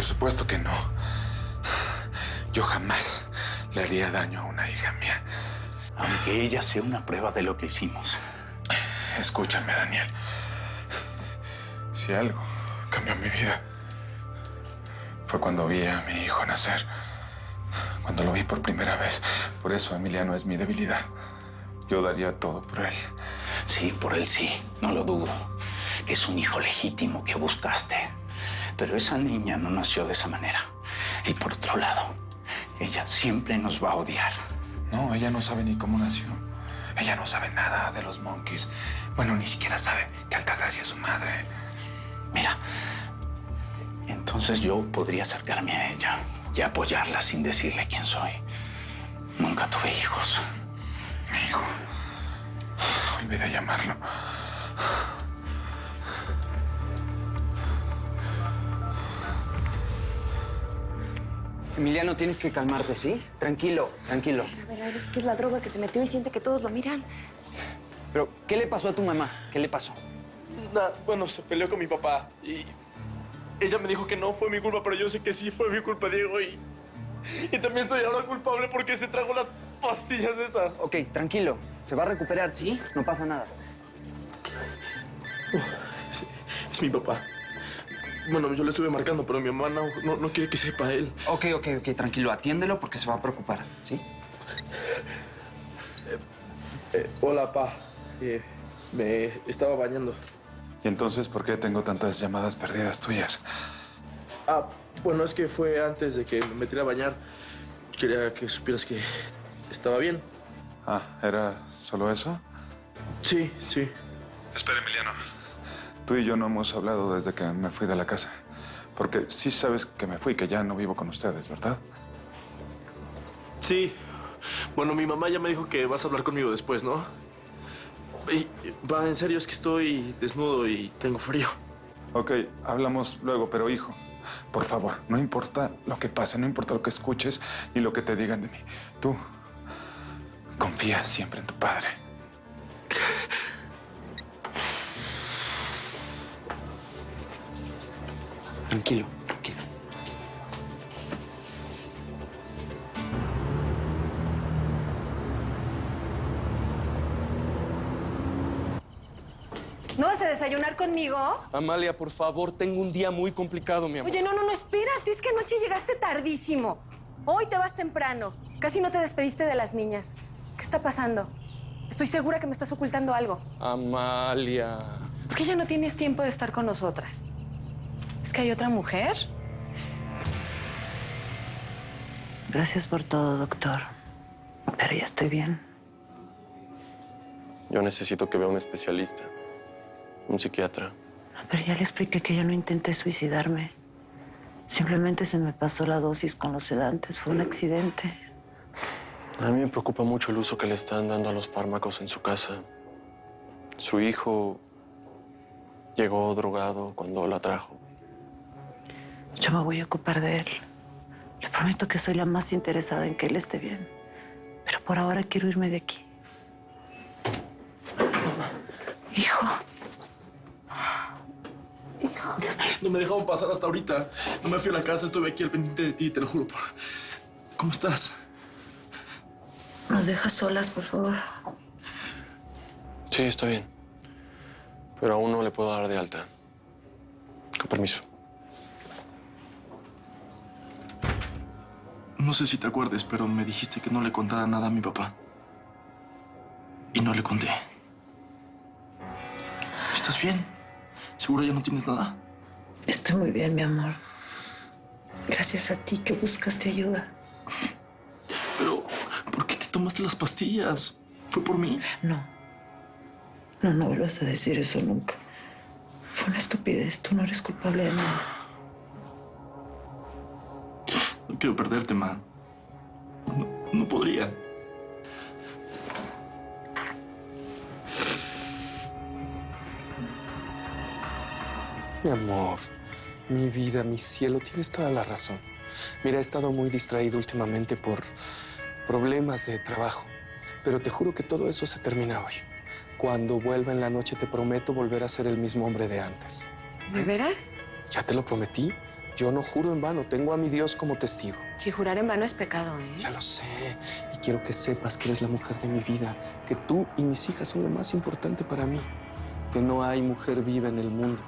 supuesto que no. Yo jamás le haría daño a una hija mía. Aunque ella sea una prueba de lo que hicimos. Escúchame, Daniel. Si algo cambió mi vida, fue cuando vi a mi hijo nacer. Cuando lo vi por primera vez. Por eso Emiliano es mi debilidad. Yo daría todo por él. Sí, por él sí, no lo dudo. Que es un hijo legítimo que buscaste. Pero esa niña no nació de esa manera. Y por otro lado, ella siempre nos va a odiar. No, ella no sabe ni cómo nació. Ella no sabe nada de los Monkeys. Bueno, ni siquiera sabe que Altagracia es su madre. Mira, entonces yo podría acercarme a ella y apoyarla sin decirle quién soy. Nunca tuve hijos. Mi hijo. Olvidé llamarlo. Emiliano, tienes que calmarte, ¿sí? Tranquilo, tranquilo. A ver, es que es la droga que se metió y siente que todos lo miran. Pero, ¿qué le pasó a tu mamá? ¿Qué le pasó? Nada, bueno, se peleó con mi papá y ella me dijo que no fue mi culpa, pero yo sé que sí fue mi culpa, Diego, y también estoy ahora culpable porque se tragó las pastillas esas. Ok, tranquilo. Se va a recuperar, ¿sí? No pasa nada. Sí, es mi papá. Bueno, yo le estuve marcando, pero mi mamá no quiere que sepa él. Ok, tranquilo. Atiéndelo porque se va a preocupar, ¿sí? Hola, pa. Me estaba bañando. ¿Y entonces por qué tengo tantas llamadas perdidas tuyas? Ah, bueno, es que fue antes de que me metiera a bañar. Quería que supieras que estaba bien. Ah, ¿era solo eso? Sí, sí. Espera, Emiliano. Tú y yo no hemos hablado desde que me fui de la casa. Porque sí sabes que me fui, que ya no vivo con ustedes, ¿verdad? Sí. Bueno, mi mamá ya me dijo que vas a hablar conmigo después, ¿no? Y, va, en serio, es que estoy desnudo y tengo frío. Ok, hablamos luego, pero hijo, por favor, no importa lo que pase, no importa lo que escuches ni lo que te digan de mí. Tú confía siempre en tu padre. Tranquilo, tranquilo. ¿No vas a desayunar conmigo? Amalia, por favor, tengo un día muy complicado, mi amor. Oye, no, espérate. Es que anoche llegaste tardísimo. Hoy te vas temprano. Casi no te despediste de las niñas. ¿Qué está pasando? Estoy segura que me estás ocultando algo. Amalia. ¿Por qué ya no tienes tiempo de estar con nosotras? ¿Es que hay otra mujer? Gracias por todo, doctor. Pero ya estoy bien. Yo necesito que vea un especialista, un psiquiatra. Pero ya le expliqué que yo no intenté suicidarme. Simplemente se me pasó la dosis con los sedantes. Fue un accidente. A mí me preocupa mucho el uso que le están dando a los fármacos en su casa. Su hijo llegó drogado cuando la trajo. Yo me voy a ocupar de él. Le prometo que soy la más interesada en que él esté bien. Pero por ahora quiero irme de aquí. Hijo. Hijo. No me dejaron pasar hasta ahorita. No me fui a la casa, estuve aquí al pendiente de ti, te lo juro. ¿Cómo estás? ¿Nos dejas solas, por favor? Sí, está bien. Pero aún no le puedo dar de alta. Con permiso. No sé si te acuerdes, pero me dijiste que no le contara nada a mi papá. Y no le conté. ¿Estás bien? ¿Seguro ya no tienes nada? Estoy muy bien, mi amor. Gracias a ti que buscaste ayuda. Pero, ¿por qué te tomaste las pastillas? ¿Fue por mí? No. No vuelvas a decir eso nunca. Fue una estupidez. Tú no eres culpable de nada. No quiero perderte, ma. No podría. Mi amor, mi vida, mi cielo, tienes toda la razón. Mira, he estado muy distraído últimamente por problemas de trabajo. Pero te juro que todo eso se termina hoy. Cuando vuelva en la noche, te prometo volver a ser el mismo hombre de antes. ¿De veras? Ya te lo prometí. Yo no juro en vano, tengo a mi Dios como testigo. Si jurar en vano es pecado, ¿eh? Ya lo sé, y quiero que sepas que eres la mujer de mi vida, que tú y mis hijas son lo más importante para mí, que no hay mujer viva en el mundo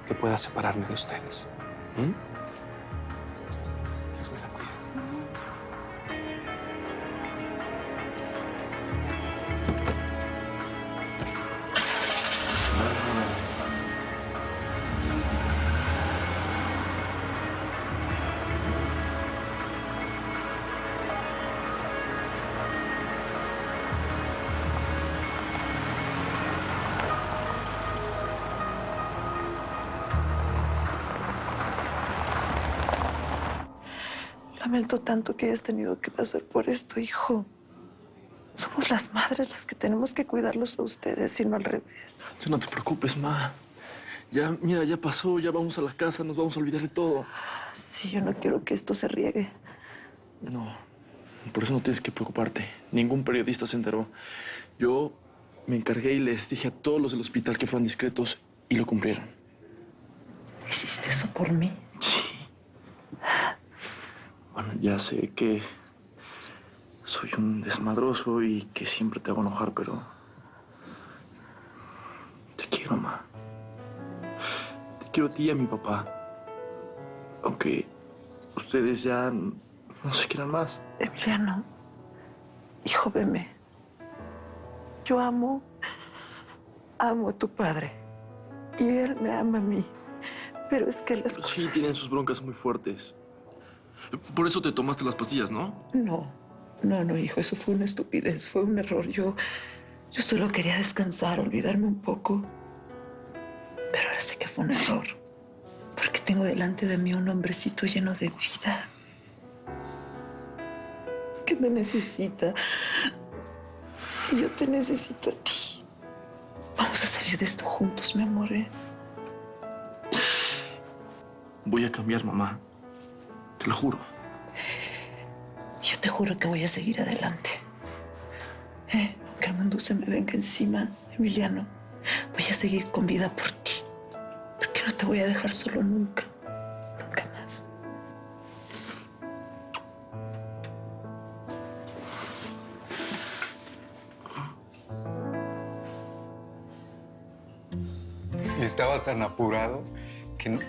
que pueda separarme de ustedes. ¿Mm? Dios me la cuide. Lamento tanto que hayas tenido que pasar por esto, hijo. Somos las madres las que tenemos que cuidarlos a ustedes y no al revés. Ya no te preocupes, ma. Ya, mira, ya pasó, ya vamos a la casa, nos vamos a olvidar de todo. Sí, yo no quiero que esto se riegue. No, por eso no tienes que preocuparte. Ningún periodista se enteró. Yo me encargué y les dije a todos los del hospital que fueran discretos y lo cumplieron. ¿Hiciste eso por mí? Sí. Bueno, ya sé que soy un desmadroso y que siempre te hago enojar, pero te quiero, ma. Te quiero a ti y a mi papá. Aunque ustedes ya no se quieran más. Emiliano, hijo, veme. Yo amo a tu padre. Y él me ama a mí. Pero es que las cosas... Sí, tienen sus broncas muy fuertes. Por eso te tomaste las pastillas, ¿no? No, hijo, eso fue una estupidez, fue un error. Yo solo quería descansar, olvidarme un poco. Pero ahora sé que fue un error. Porque tengo delante de mí un hombrecito lleno de vida. Que me necesita. Y yo te necesito a ti. Vamos a salir de esto juntos, mi amor, ¿eh? Voy a cambiar, mamá. Te lo juro. Yo te juro que voy a seguir adelante. Aunque el mundo se me venga encima, Emiliano, voy a seguir con vida por ti. Porque no te voy a dejar solo nunca. Nunca más. Estaba tan apurado que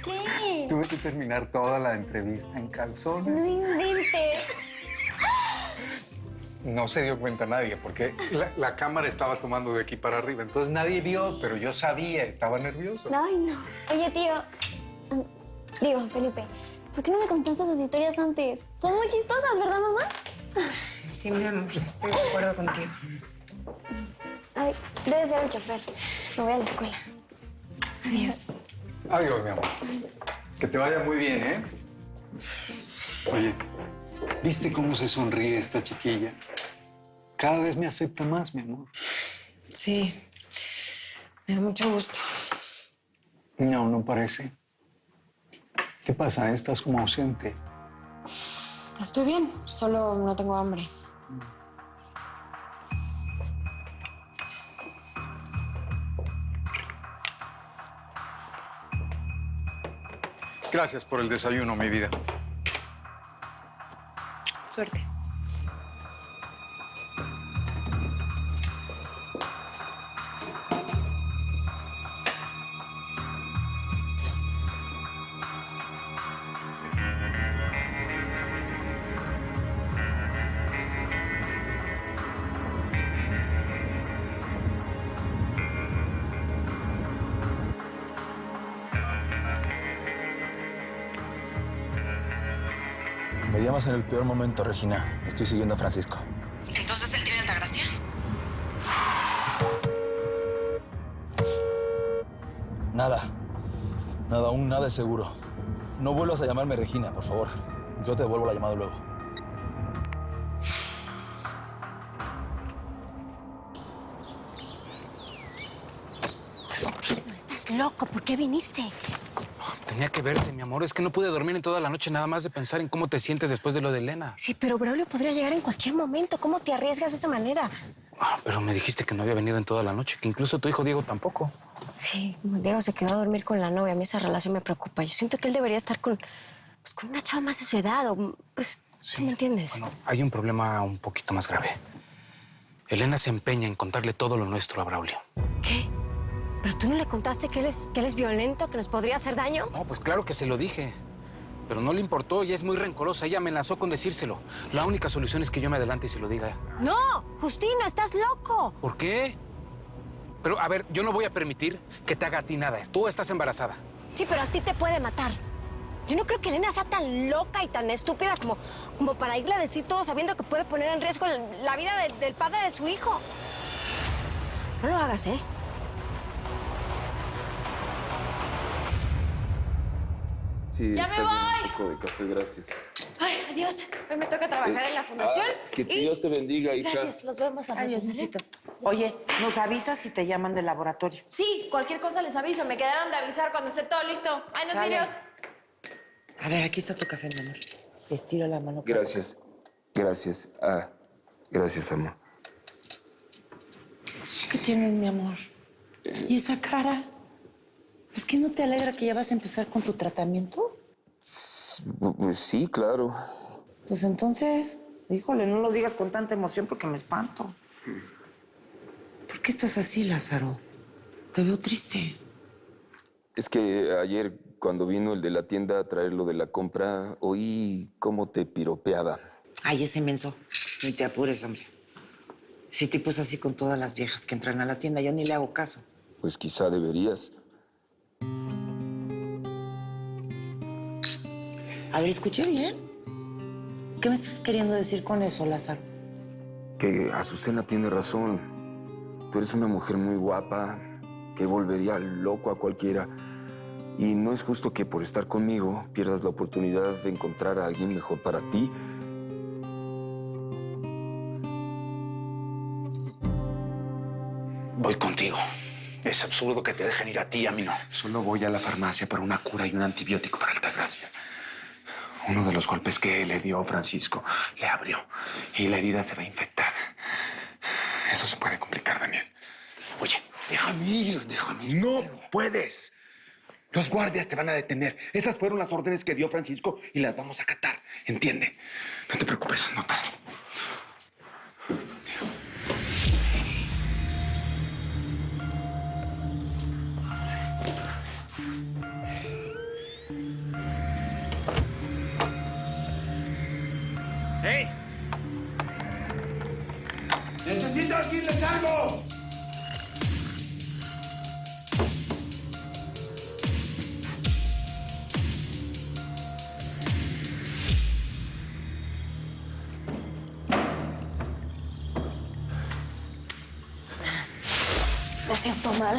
¿Qué? tuve que terminar toda la entrevista en calzones. No inventes. No se dio cuenta nadie porque la cámara estaba tomando de aquí para arriba. Entonces nadie vio, pero yo sabía, estaba nervioso. Ay, no. Oye, tío. Digo, Felipe, ¿por qué no me contaste esas historias antes? Son muy chistosas, ¿verdad, mamá? Sí, mi amor, estoy de acuerdo contigo. Ay, debe ser el chofer. Me voy a la escuela. Adiós. Adiós, mi amor. Que te vaya muy bien, ¿eh? Oye, ¿viste cómo se sonríe esta chiquilla? Cada vez me acepta más, mi amor. Sí, me da mucho gusto. No, no parece. ¿Qué pasa? Estás como ausente. Estoy bien, solo no tengo hambre. Gracias por el desayuno, mi vida. Suerte. Me llamas en el peor momento, Regina. Estoy siguiendo a Francisco. ¿Entonces él tiene Altagracia? Nada. Aún nada es seguro. No vuelvas a llamarme Regina, por favor. Yo te devuelvo la llamada luego. No estás loco. ¿Por qué viniste? Tenía que verte, mi amor. Es que no pude dormir en toda la noche nada más de pensar en cómo te sientes después de lo de Elena. Sí, pero Braulio podría llegar en cualquier momento. ¿Cómo te arriesgas de esa manera? Pero me dijiste que no había venido en toda la noche, que incluso tu hijo Diego tampoco. Sí, Diego se quedó a dormir con la novia. A mí esa relación me preocupa. Yo siento que él debería estar con una chava más de su edad. O, pues, Sí. ¿tú me entiendes? Bueno, hay un problema un poquito más grave. Elena se empeña en contarle todo lo nuestro a Braulio. ¿Qué? ¿Pero tú no le contaste que él es violento, que nos podría hacer daño? No, pues claro que se lo dije. Pero no le importó y es muy rencorosa. Ella amenazó con decírselo. La única solución es que yo me adelante y se lo diga. ¡No! Justino, estás loco. ¿Por qué? Pero, a ver, yo no voy a permitir que te haga a ti nada. Tú estás embarazada. Sí, pero a ti te puede matar. Yo no creo que Elena sea tan loca y tan estúpida como para irle a decir todo sabiendo que puede poner en riesgo la vida del padre de su hijo. No lo hagas, ¿eh? Sí, ¡Ya está me bien, voy! un poco de café, gracias. Ay, adiós. Hoy me toca trabajar en la fundación. Que Dios te bendiga, hija. Gracias, los vemos a Adiós, mijito. Oye, nos avisas si te llaman del laboratorio. Sí, cualquier cosa les aviso. Me quedaron de avisar cuando esté todo listo. ¡Ay, nos Sale. videos! A ver, aquí está tu café, mi amor. Estiro la mano. Gracias. Gracias. Gracias, amor. ¿Qué tienes, mi amor? ¿Y esa cara? ¿Es que no te alegra que ya vas a empezar con tu tratamiento? Sí, claro. Pues entonces, híjole, no lo digas con tanta emoción porque me espanto. ¿Por qué estás así, Lázaro? Te veo triste. Es que ayer, cuando vino el de la tienda a traer lo de la compra, oí cómo te piropeaba. Ay, ese menso. Ni te apures, hombre. Si tipo es así con todas las viejas que entran a la tienda, yo ni le hago caso. Pues quizá deberías. A ver, escuché bien. ¿Qué me estás queriendo decir con eso, Lázaro? Que Azucena tiene razón. Tú eres una mujer muy guapa, que volvería loco a cualquiera. Y no es justo que por estar conmigo pierdas la oportunidad de encontrar a alguien mejor para ti. Voy contigo. Es absurdo que te dejen ir a ti y a mí no. Solo voy a la farmacia por una cura y un antibiótico para Altagracia. Uno de los golpes que le dio Francisco le abrió y la herida se va a infectar. Eso se puede complicar, Daniel. Oye, déjame ir. No puedes. Los guardias te van a detener. Esas fueron las órdenes que dio Francisco y las vamos a acatar. ¿Entiende? No te preocupes, no tardo. ¡Hey! ¡Necesito decirles algo! Me siento mal.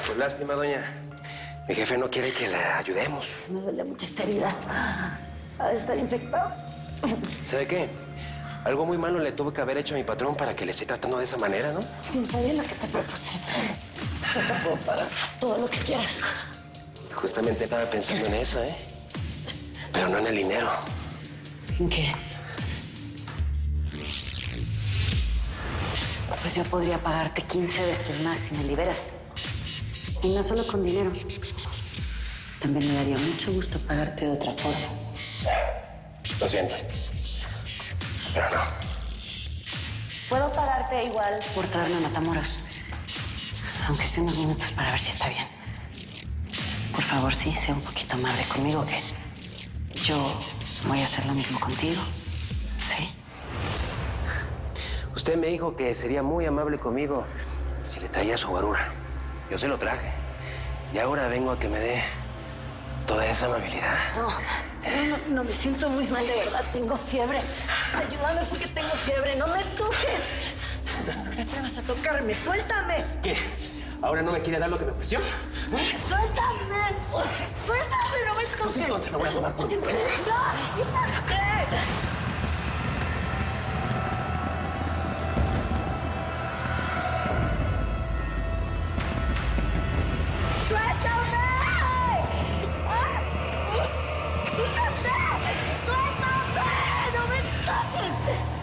Pues lástima, doña. Mi jefe no quiere que la ayudemos. Me duele mucho esta herida. Ha de estar infectada. ¿Sabe qué? Algo muy malo le tuve que haber hecho a mi patrón para que le esté tratando de esa manera, ¿no? Piensa bien lo que te propuse. Yo te puedo pagar todo lo que quieras. Justamente estaba pensando en eso, ¿eh? Pero no en el dinero. ¿En qué? Pues yo podría pagarte 15 veces más si me liberas. Y no solo con dinero. También me daría mucho gusto pagarte de otra forma. Lo siento. Pero no. Puedo pagarte igual por traerme a Matamoros. Aunque sea unos minutos para ver si está bien. Por favor, sí, sé un poquito amable conmigo, que yo voy a hacer lo mismo contigo. ¿Sí? Usted me dijo que sería muy amable conmigo si le traía su guarura. Yo se lo traje. Y ahora vengo a que me dé toda esa amabilidad. No, me siento muy mal, de verdad. Tengo fiebre. Ayúdame porque tengo fiebre. No me toques. No te atrevas a tocarme. ¡Suéltame! ¿Qué? ¿Ahora no me quiere dar lo que me ofreció? ¡Suéltame! ¡Suéltame! ¡No me toques! Pues entonces lo voy a tomar por mi cuenta. ¡No! ¡Quítate! ¡Suéltame! ¡Quítate! ¡Suéltame! ¡No me toques!